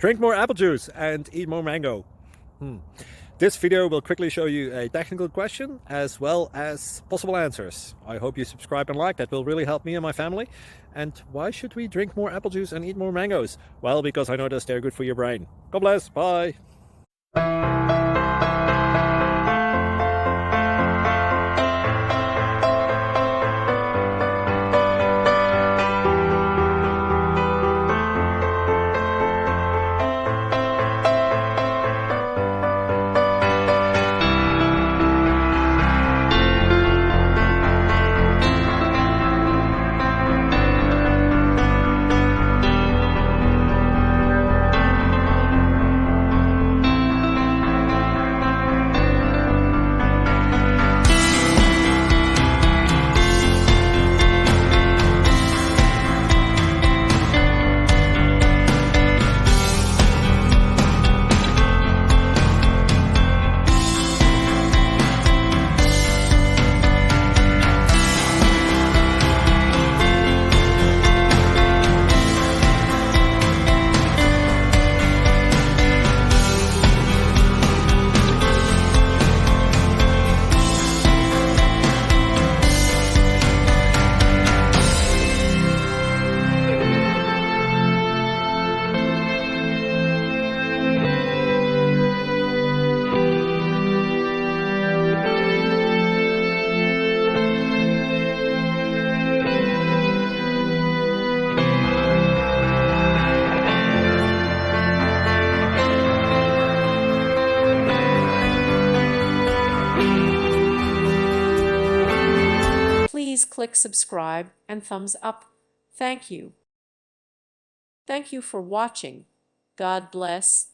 Drink more apple juice and eat more mango. This video will quickly show you a technical question as well as possible answers. I hope you subscribe and like, that will really help me and my family. And why should we drink more apple juice and eat more mangoes? Well, because I noticed they're good for your brain. God bless, bye. Please click subscribe and thumbs up. Thank you. Thank you for watching. God bless.